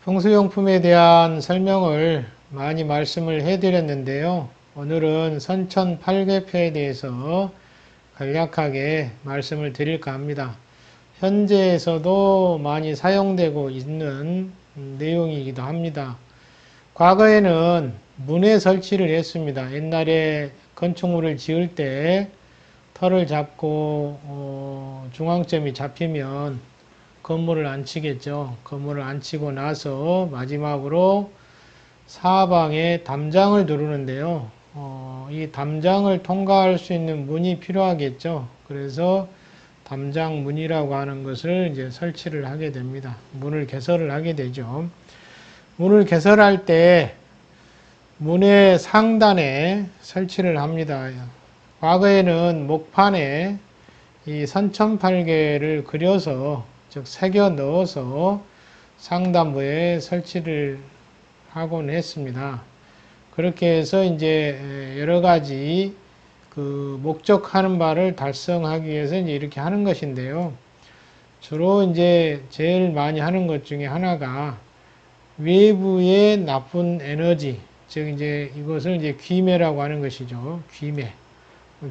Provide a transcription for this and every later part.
풍수용품에 대한 설명을 많이 말씀을 해드렸는데요. 오늘은 선천 8계표에 대해서 간략하게 말씀을 드릴까 합니다. 현재에서도 많이 사용되고 있는 내용이기도 합니다. 과거에는 문에 설치를 했습니다. 옛날에 건축물을 지을 때 터를 잡고 중앙점이 잡히면 건물을 안 치겠죠. 건물을 안 치고 나서 마지막으로 사방에 담장을 두르는데요. 이 담장을 통과할 수 있는 문이 필요하겠죠. 그래서 담장문이라고 하는 것을 이제 설치를 하게 됩니다. 문을 개설을 하게 되죠. 문을 개설할 때 문의 상단에 설치를 합니다. 과거에는 목판에 이 선천팔계를 그려서 즉 새겨 넣어서 상단부에 설치를 하곤 했습니다. 그렇게 해서 이제 여러 가지 그 목적하는 바를 달성하기 위해서 이제 이렇게 하는 것인데요. 주로 이제 제일 많이 하는 것 중에 하나가 외부의 나쁜 에너지, 즉 이제 이것을 이제 귀매라고 하는 것이죠. 귀매.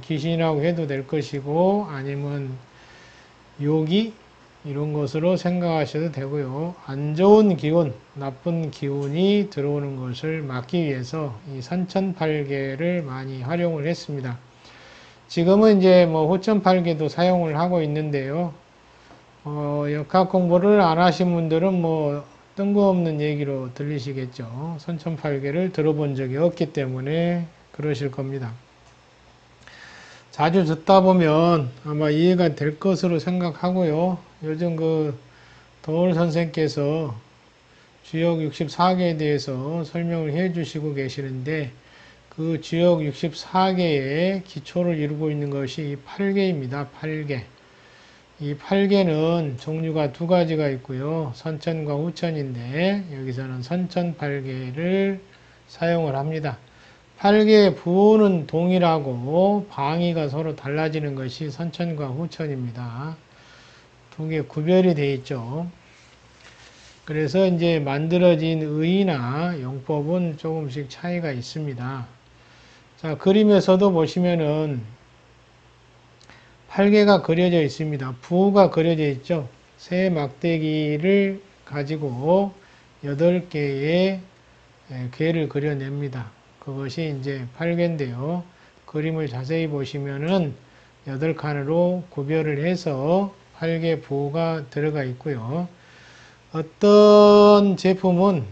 귀신이라고 해도 될 것이고 아니면 요기 이런 것으로 생각하셔도 되고요. 안 좋은 기운, 나쁜 기운이 들어오는 것을 막기 위해서 이 선천팔계를 많이 활용을 했습니다. 지금은 이제 뭐 호천팔계도 사용을 하고 있는데요. 역학 공부를 안 하신 분들은 뭐 뜬금없는 얘기로 들리시겠죠. 선천팔계를 들어본 적이 없기 때문에 그러실 겁니다. 자주 듣다 보면 아마 이해가 될 것으로 생각하고요. 요즘 그 도울 선생께서 주역 64개에 대해서 설명을 해 주시고 계시는데 그 주역 64개의 기초를 이루고 있는 것이 이 8개입니다. 8개. 이 8개는 종류가 두 가지가 있고요. 선천과 후천인데 여기서는 선천 8개를 사용을 합니다. 8개의 부호는 동일하고 방위가 서로 달라지는 것이 선천과 후천입니다. 두 개 구별이 되어 있죠. 그래서 이제 만들어진 의나 용법은 조금씩 차이가 있습니다. 자, 그림에서도 보시면은 8개가 그려져 있습니다. 부호가 그려져 있죠. 새 막대기를 가지고 8개의 괴를 그려냅니다. 그것이 이제 8개인데요. 그림을 자세히 보시면은 8칸으로 구별을 해서 8개 부호가 들어가 있고요. 어떤 제품은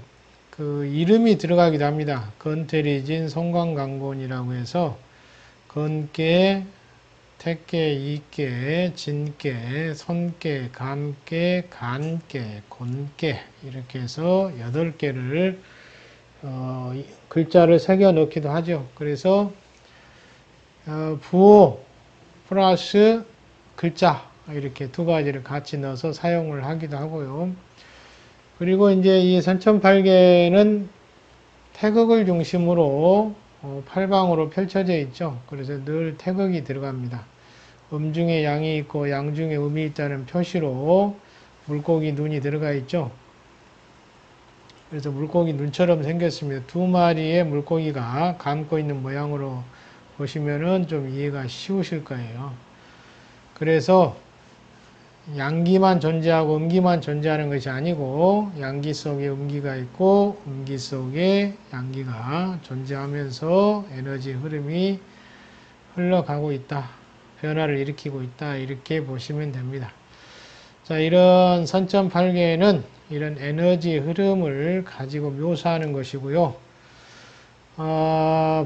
그 이름이 들어가기도 합니다. 건태리진, 송광강곤이라고 해서 건깨, 택깨, 이깨, 진깨, 손깨, 감깨, 간깨, 곤깨 이렇게 해서 8개를 글자를 새겨 넣기도 하죠. 그래서 부호 플러스 글자 이렇게 두 가지를 같이 넣어서 사용을 하기도 하고요. 그리고 이제 이 선천팔계는 태극을 중심으로 팔방으로 펼쳐져 있죠. 그래서 늘 태극이 들어갑니다. 중에 양이 있고 양 중에 음이 있다는 표시로 물고기 눈이 들어가 있죠. 그래서 물고기 눈처럼 생겼습니다. 두 마리의 물고기가 감고 있는 모양으로 보시면은 좀 이해가 쉬우실 거예요. 그래서 양기만 존재하고 음기만 존재하는 것이 아니고 양기 속에 음기가 있고 음기 속에 양기가 존재하면서 에너지 흐름이 흘러가고 있다. 변화를 일으키고 있다. 이렇게 보시면 됩니다. 자, 이런 선천팔계는 이런 에너지 흐름을 가지고 묘사하는 것이고요.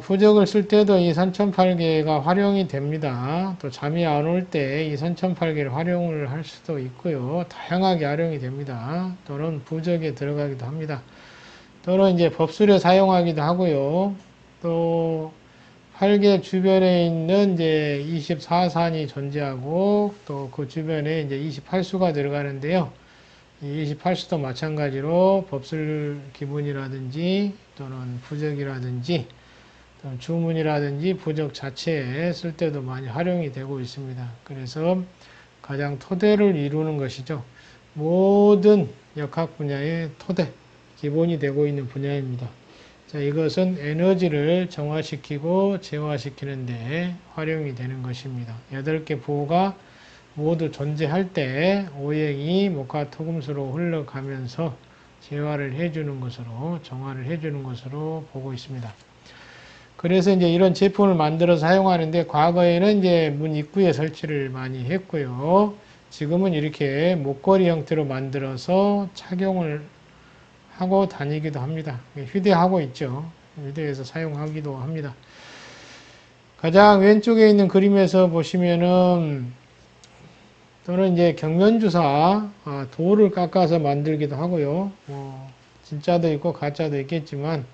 부적을 쓸 때도 이 선천팔계가 활용이 됩니다. 또 잠이 안 올 때 이 선천팔계를 활용을 할 수도 있고요. 다양하게 활용이 됩니다. 또는 부적에 들어가기도 합니다. 또는 이제 법술에 사용하기도 하고요. 또 팔계 주변에 있는 이제 24산이 존재하고 또 그 주변에 이제 28수가 들어가는데요. 이 28수도 마찬가지로 법술 기문이라든지 또는 부적이라든지 또는 주문이라든지 부적 자체에 쓸 때도 많이 활용이 되고 있습니다. 그래서 가장 토대를 이루는 것이죠. 모든 역학 분야의 토대, 기본이 되고 있는 분야입니다. 자, 이것은 에너지를 정화시키고 제화시키는데 활용이 되는 것입니다. 8개 부호가 모두 존재할 때 오행이 목화토금수로 흘러가면서 제화를 해주는 것으로, 정화를 해주는 것으로 보고 있습니다. 그래서 이제 이런 제품을 만들어서 사용하는데 과거에는 이제 문 입구에 설치를 많이 했고요. 지금은 이렇게 목걸이 형태로 만들어서 착용을 하고 다니기도 합니다. 휴대하고 있죠. 휴대해서 사용하기도 합니다. 가장 왼쪽에 있는 그림에서 보시면은 또는 이제 경면주사 돌을 깎아서 만들기도 하고요. 진짜도 있고 가짜도 있겠지만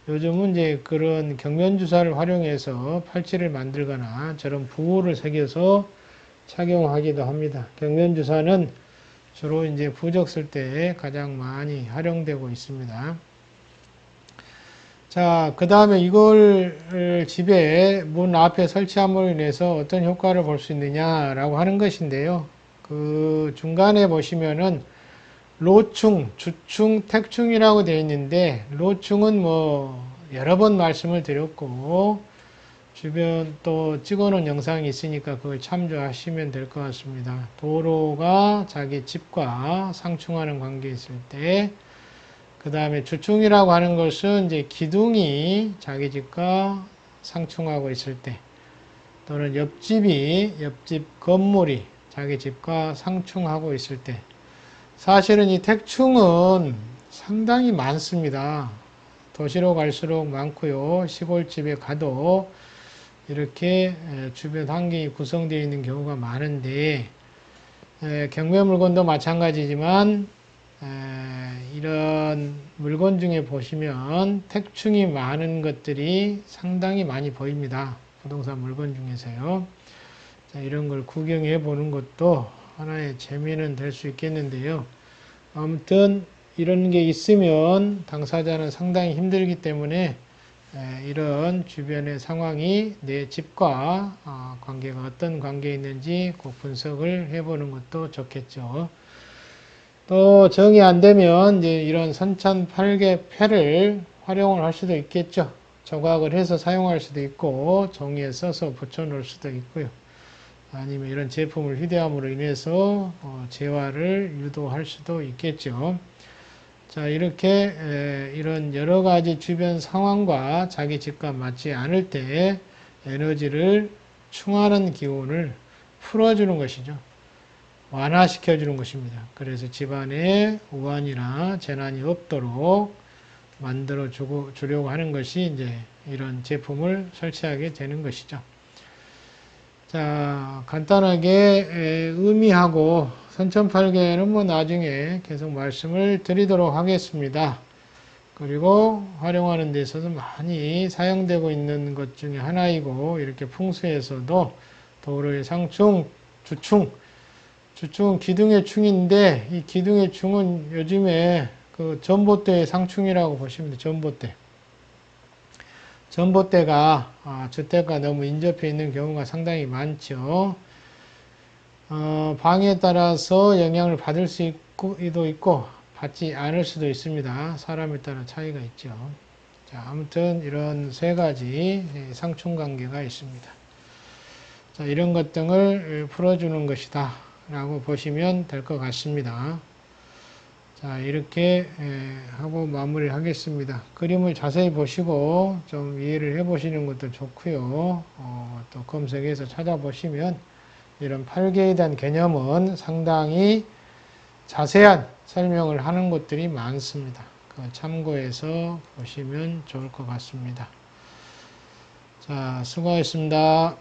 요즘은 이제 그런 경면주사를 활용해서 팔찌를 만들거나 저런 부호를 새겨서 착용하기도 합니다. 경면주사는 주로 이제 부적 쓸 때 가장 많이 활용되고 있습니다. 자, 그 다음에 이걸 집에 문 앞에 설치함으로 인해서 어떤 효과를 볼 수 있느냐라고 하는 것인데요. 그 중간에 보시면은 로충, 주충, 택충이라고 되어 있는데 로충은 뭐 여러 번 말씀을 드렸고 주변 또 찍어놓은 영상이 있으니까 그걸 참조하시면 될 것 같습니다. 도로가 자기 집과 상충하는 관계에 있을 때, 그 다음에 주충이라고 하는 것은 이제 기둥이 자기 집과 상충하고 있을 때, 또는 옆집 건물이 자기 집과 상충하고 있을 때, 사실은 이 택충은 상당히 많습니다. 도시로 갈수록 많고요. 시골집에 가도 이렇게 주변 환경이 구성되어 있는 경우가 많은데 경매 물건도 마찬가지지만 이런 물건 중에 보시면 택충이 많은 것들이 상당히 많이 보입니다. 부동산 물건 중에서요. 자, 이런 걸 구경해 보는 것도 하나의 재미는 될 수 있겠는데요. 아무튼 이런 게 있으면 당사자는 상당히 힘들기 때문에 이런 주변의 상황이 내 집과 관계가 어떤 관계에 있는지 꼭 분석을 해보는 것도 좋겠죠. 또 정이 안 되면 이제 이런 선천팔계 패를 활용을 할 수도 있겠죠. 조각을 해서 사용할 수도 있고 종이에 써서 붙여놓을 수도 있고요. 아니면 이런 제품을 휴대함으로 인해서 재화를 유도할 수도 있겠죠. 자, 이렇게 이런 여러 가지 주변 상황과 자기 집과 맞지 않을 때 에너지를 충하는 기운을 풀어주는 것이죠. 완화시켜주는 것입니다. 그래서 집안에 우환이나 재난이 없도록 만들어 주려고 하는 것이 이제 이런 제품을 설치하게 되는 것이죠. 자, 간단하게 의미하고 선천팔계는 뭐 나중에 계속 말씀을 드리도록 하겠습니다. 그리고 활용하는 데 있어서 많이 사용되고 있는 것 중에 하나이고 이렇게 풍수에서도 도로의 상충, 주충은 기둥의 충인데 이 기둥의 충은 요즘에 그 전봇대의 상충이라고 보시면 돼요. 전봇대가 주택과 너무 인접해 있는 경우가 상당히 많죠. 방에 따라서 영향을 받을 수도 있고 받지 않을 수도 있습니다. 사람에 따라 차이가 있죠. 자, 아무튼 이런 세 가지 상충 관계가 있습니다. 자, 이런 것 등을 풀어주는 것이다 라고 보시면 될 것 같습니다. 자, 이렇게 하고 마무리를 하겠습니다. 그림을 자세히 보시고 좀 이해를 해 보시는 것도 좋고요. 또 검색해서 찾아보시면 이런 8개에 대한 개념은 상당히 자세한 설명을 하는 것들이 많습니다. 그거 참고해서 보시면 좋을 것 같습니다. 자, 수고하셨습니다.